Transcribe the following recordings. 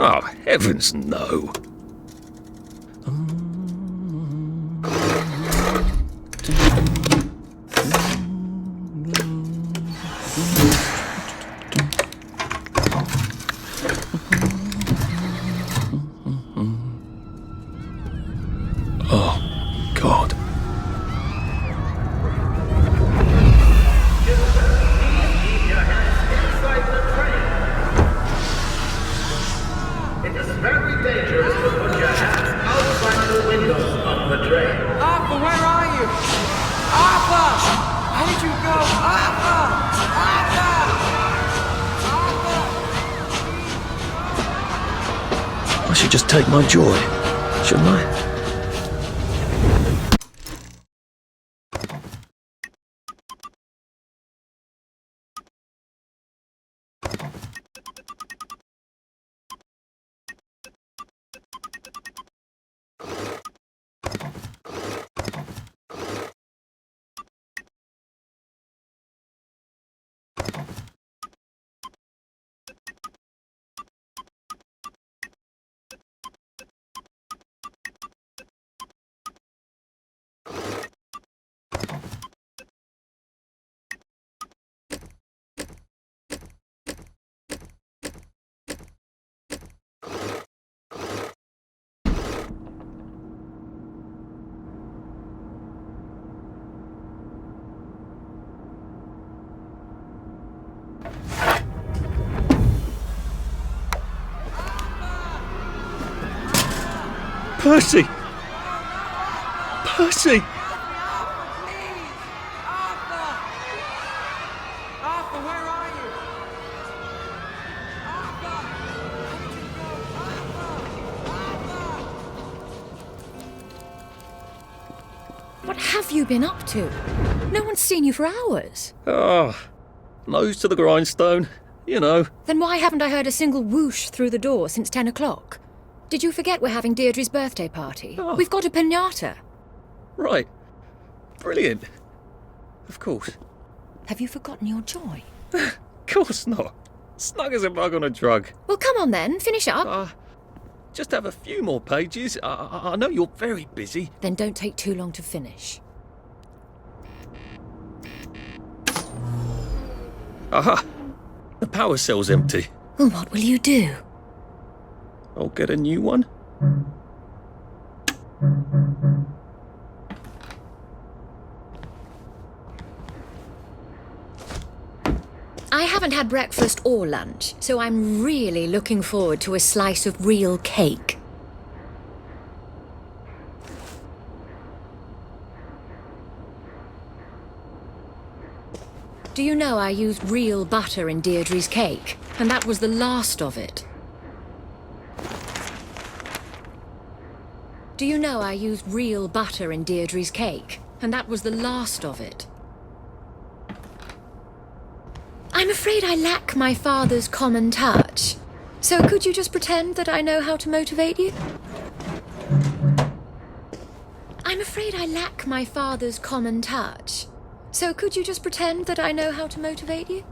Oh, heavens no. Oh, God. It is very dangerous to put your hands outside the windows of the train. Arthur, where are you? Arthur! Where did you go? Arthur! Arthur! Arthur! I should just take my joy, shouldn't I? Percy! Percy! Arthur! Arthur, where are you? Arthur! Where did you go? Arthur! What have you been up to? No one's seen you for hours. Ah, nose to the grindstone, you know. Then why haven't I heard a single whoosh through the door since 10 o'clock? Did you forget we're having Deirdre's birthday party? Oh. We've got a piñata. Right. Brilliant. Of course. Have you forgotten your joy? Of course not. Snug as a bug on a drug. Well, come on then, finish up. Just have a few more pages. I know you're very busy. Then don't take too long to finish. Aha! The power cell's empty. Well, what will you do? I'll get a new one. I haven't had breakfast or lunch, so I'm really looking forward to a slice of real cake. Do you know I used real butter in Deirdre's cake? And that was the last of it. Do you know I used real butter in Deirdre's cake? And that was the last of it. I'm afraid I lack my father's common touch. So could you just pretend that I know how to motivate you? I'm afraid I lack my father's common touch. So could you just pretend that I know how to motivate you?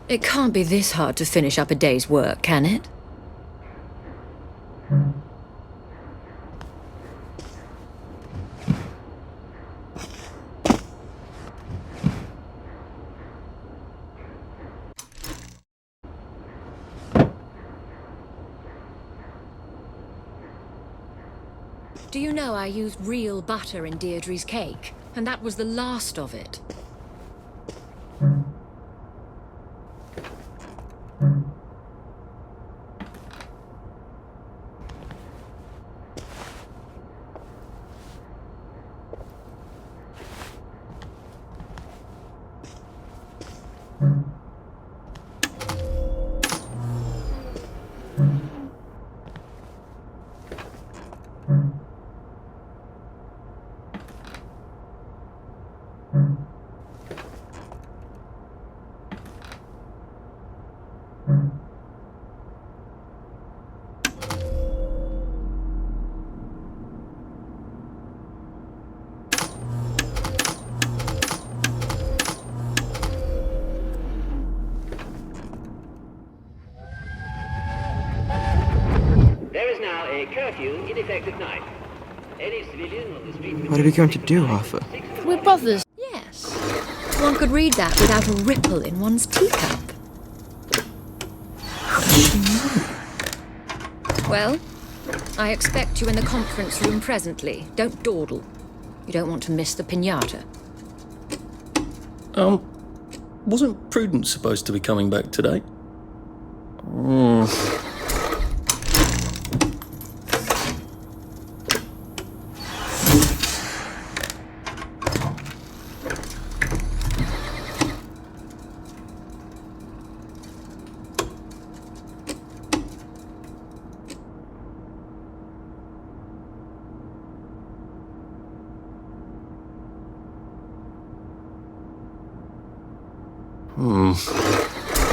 It can't be this hard to finish up a day's work, can it? Do you know I used real butter in Deirdre's cake? And that was the last of it. curfew in effect at night. Any civilian on the street... What are we going to do, Arthur? We're brothers. Yes. One could read that without a ripple in one's teacup. How does she know? Well, I expect you in the conference room presently. Don't dawdle. You don't want to miss the piñata. Wasn't Prudence supposed to be coming back today?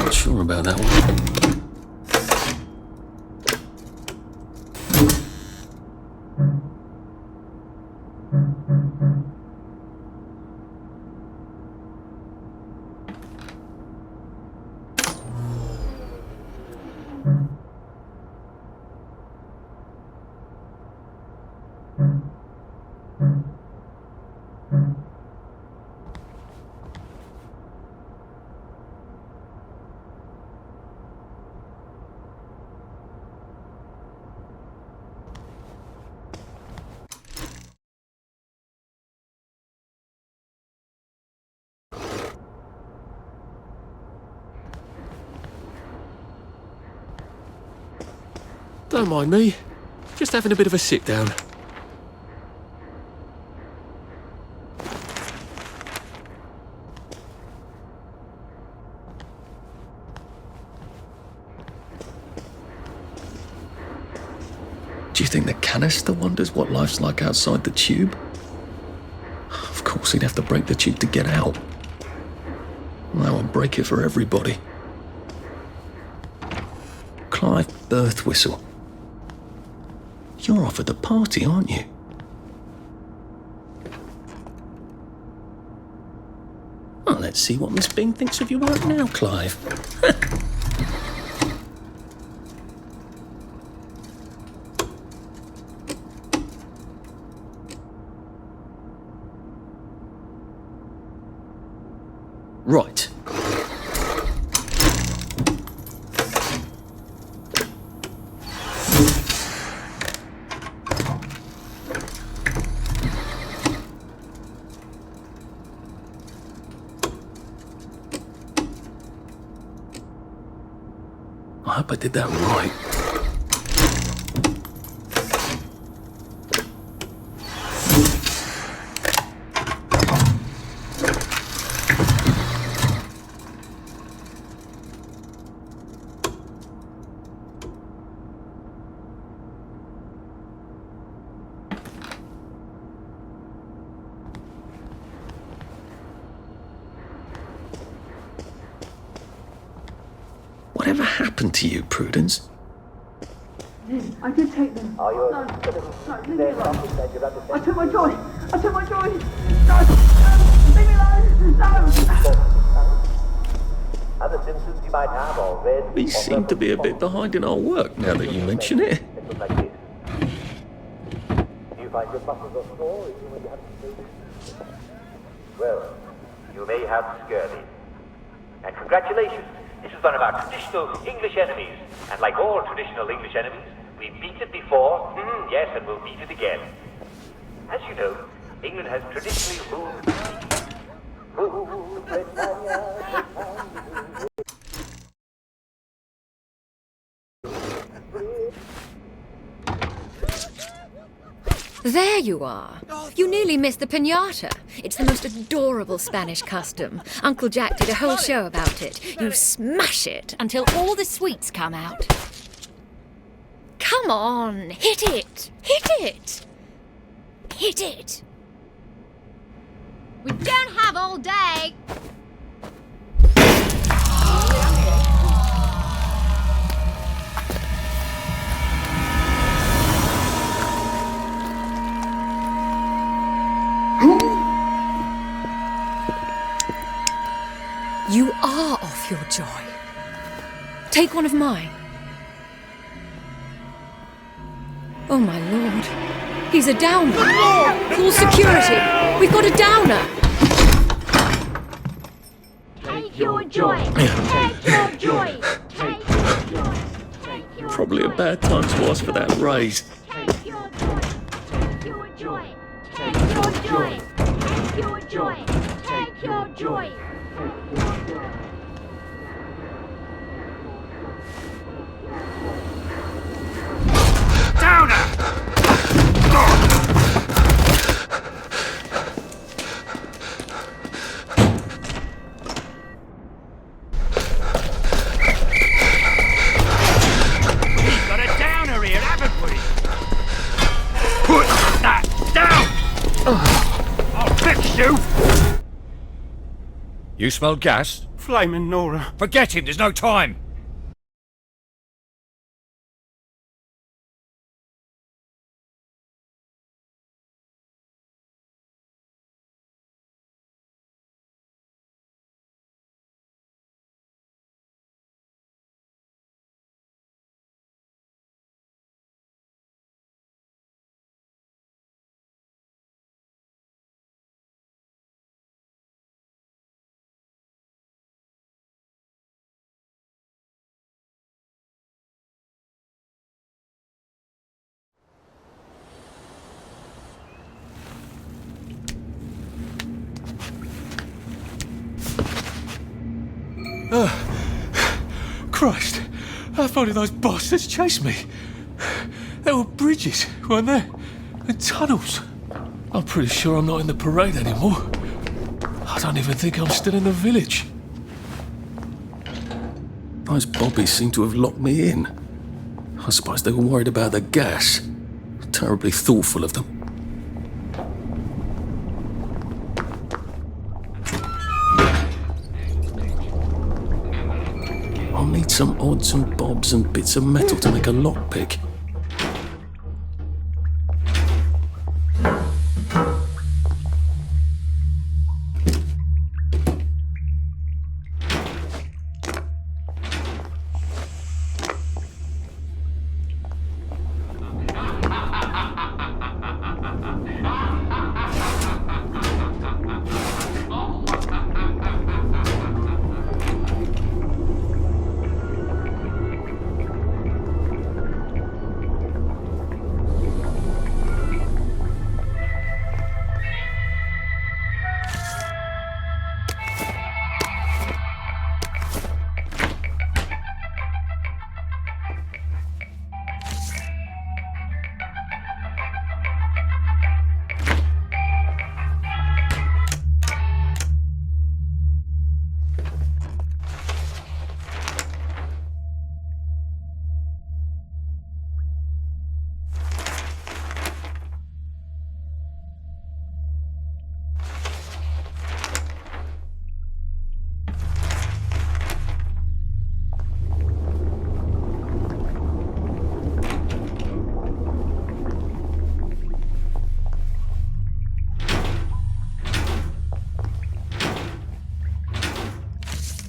Not sure about that one. Don't mind me. Just having a bit of a sit down. Do you think the canister wonders what life's like outside the tube? Of course, he'd have to break the tube to get out. That would break it for everybody. Clive Birthwhistle. You're off at the party, aren't you? Well, let's see what Miss Bing thinks of your work now, Clive. Right. I hope I did that right. Whatever happened to you, Prudence? I did take them. No, leave me alone. I took my joy. No, leave me alone. No. Other symptoms you might have are red. We seem to be a bit behind in our work now that you mention it. Like this. Do you find your muscles are sore even when you haven't noticed? Well, you may have scurvy. And congratulations. This is one of our traditional English enemies. And like all traditional English enemies, we beat it before, yes, and we'll beat it again. As you know, England has traditionally ruled... There you are. You nearly missed the piñata. It's the most adorable Spanish custom. Uncle Jack did a whole show about it. You smash it until all the sweets come out. Come on, hit it! Hit it! Hit it! We don't have all day. You are off your joy. Take one of mine. Oh, my lord. He's a downer. Call security. We've got a downer. Take your joy. Take your joy. Take your joy. Take your Probably a joy. bad time to ask for that raise. Take your joy. Take your joy. Take your joy. Take your joy. Take your joy. Got a downer here, haven't we? Put that down! I'll fix you! You smell gas? Flaming Nora. Forget him, there's no time! Christ, how far did those bastards chase me? There were bridges, weren't there? And tunnels. I'm pretty sure I'm not in the parade anymore. I don't even think I'm still in the village. Those bobbies seem to have locked me in. I suppose they were worried about the gas. Terribly thoughtful of them. I'll need some odds and bobs and bits of metal to make a lockpick.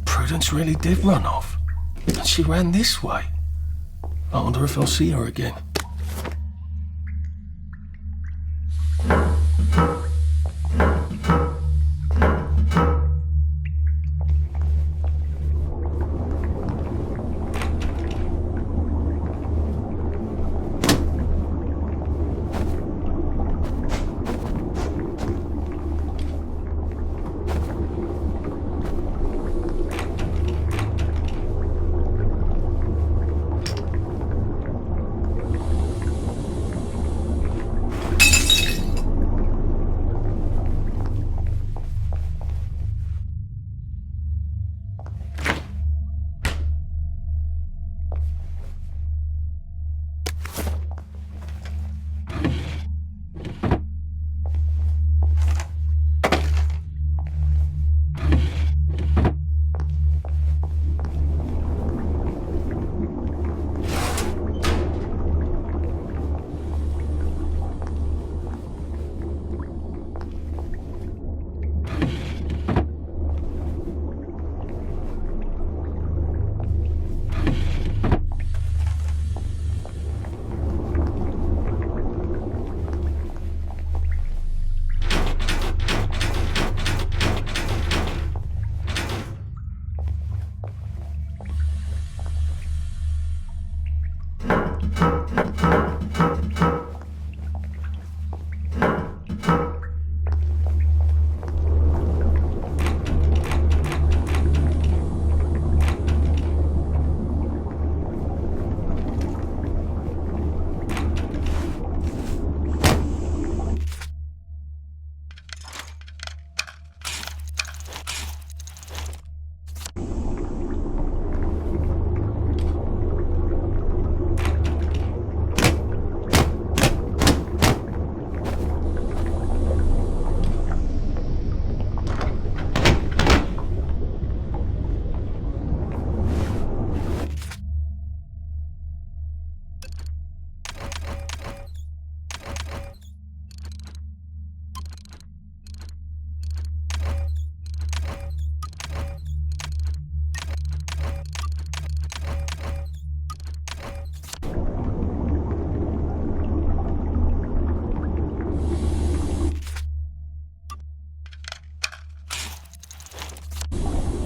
Prudence really did run off. And she ran this way. I wonder if I'll see her again.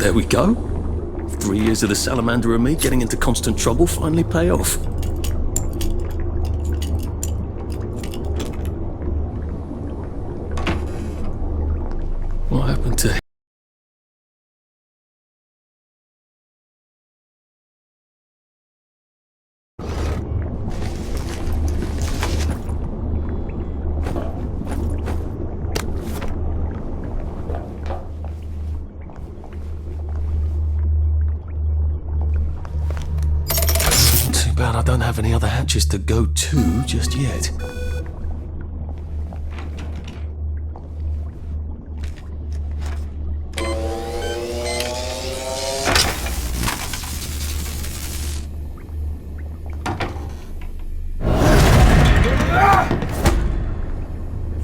There we go. 3 years of the salamander and me getting into constant trouble finally pay off. What happened to... Too bad I don't have any other hatches to go to just yet.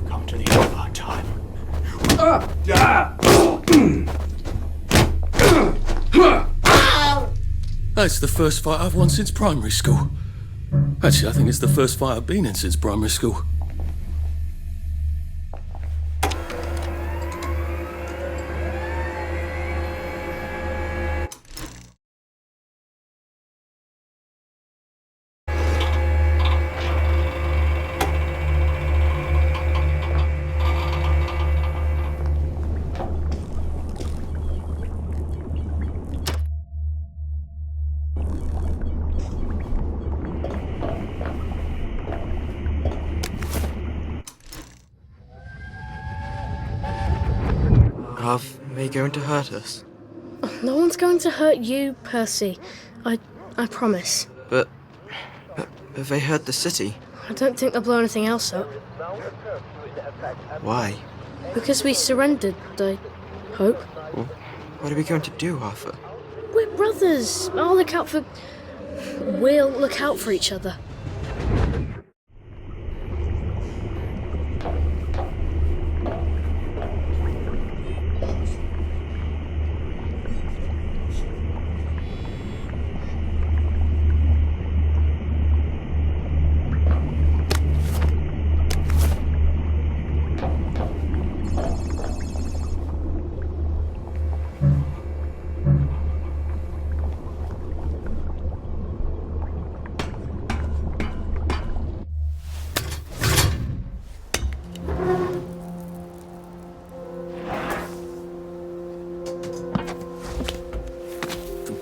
Come to the end of our time. That's the first fight I've won since primary school. Actually, I think it's the first fight I've been in since primary school. Are they going to hurt us? No one's going to hurt you, Percy. I promise. But have they hurt the city? I don't think they'll blow anything else up. Why? Because we surrendered, I hope. Well, what are we going to do, Arthur? We're brothers. We'll look out for each other.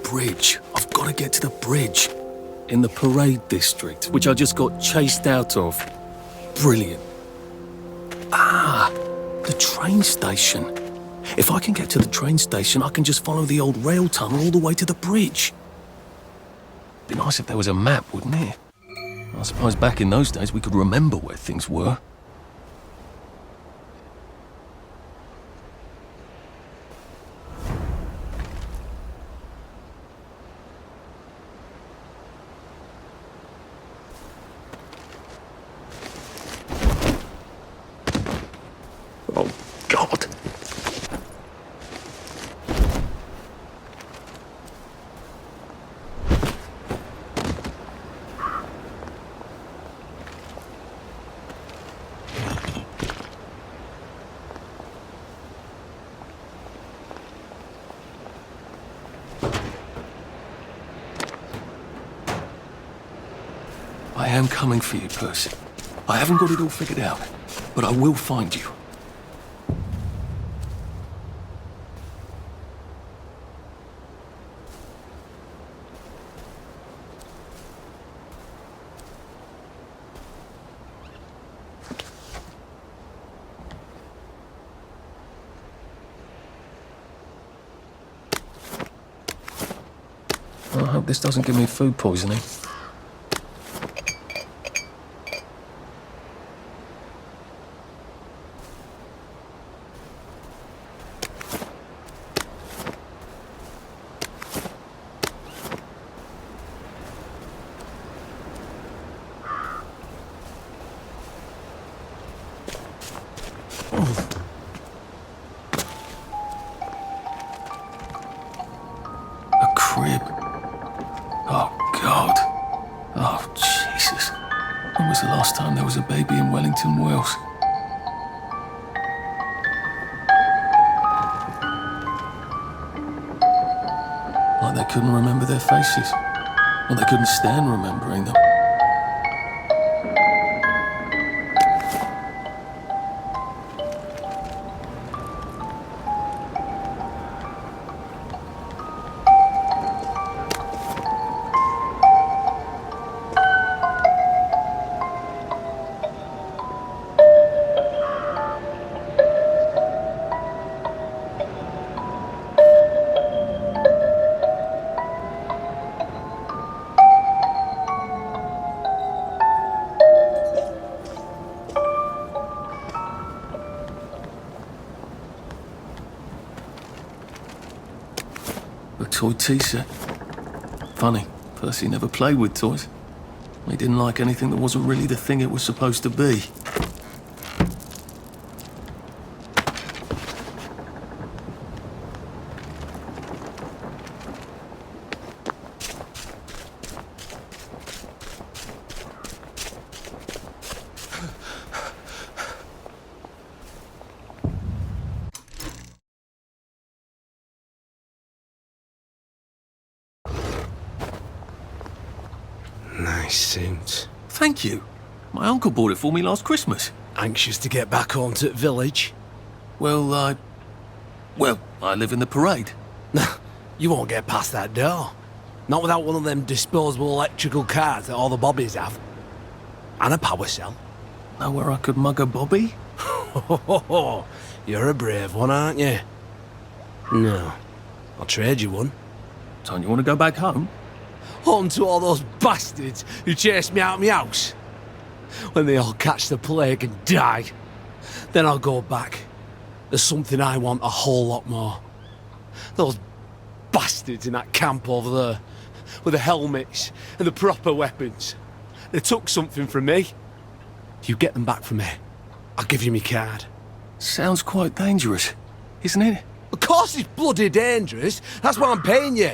Bridge. I've got to get to the bridge. In the parade district, which I just got chased out of. Brilliant. Ah, the train station. If I can get to the train station, I can just follow the old rail tunnel all the way to the bridge. Be nice if there was a map, wouldn't it? I suppose back in those days we could remember where things were. Oh, God. I am coming for you, Percy. I haven't got it all figured out, but I will find you. I hope this doesn't give me food poisoning. A crib. Oh, God. Oh, Jesus. When was the last time there was a baby in Wellington, Wales? they couldn't remember their faces. Or they couldn't stand remembering them. A toy tea set. Funny, Percy never played with toys. He didn't like anything that wasn't really the thing it was supposed to be. Nice suit. Thank you. My uncle bought it for me last Christmas. Anxious to get back home to the village? Well, I live in the parade. You won't get past that door. Not without one of them disposable electrical cars that all the bobbies have. And a power cell. Know where I could mug a bobby? You're a brave one, aren't you? No. I'll trade you one. Don't you want to go back home? Home to all those bastards who chased me out of my house. When they all catch the plague and die, then I'll go back. There's something I want a whole lot more. Those bastards in that camp over there, with the helmets and the proper weapons. They took something from me. You get them back from me, I'll give you my card. Sounds quite dangerous, isn't it? Of course it's bloody dangerous. That's why I'm paying you.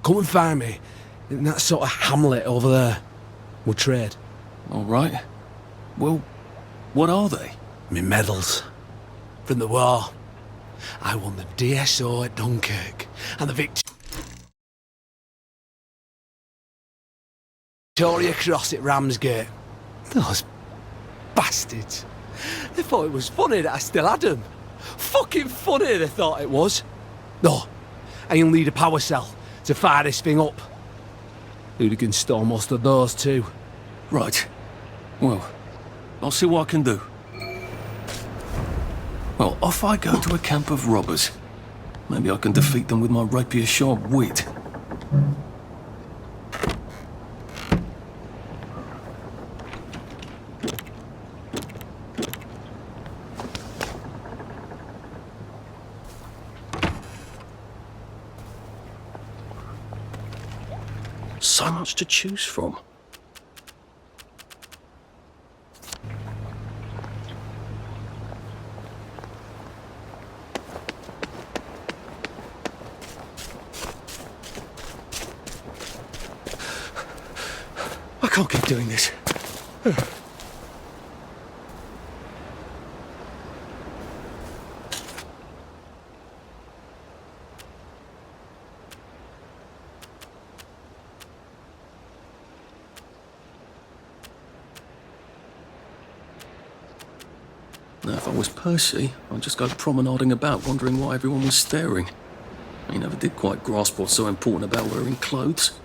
Come and find me in that sort of hamlet over there. We'll trade. All right. Well, what are they? Me medals. From the war. I won the DSO at Dunkirk and the Victoria Cross at Ramsgate. Those bastards. They thought it was funny that I still had them. Fucking funny they thought it was. No, I only need a power cell to fire this thing up. Hooligans stole most of those too. Right. Well, I'll see what I can do. Well, off I go to a camp of robbers. Maybe I can defeat them with my rapier-sharp wit. So much to choose from. I can't keep doing this. Now, if I was Percy, I'd just go promenading about, wondering why everyone was staring. He never did quite grasp what's so important about wearing clothes.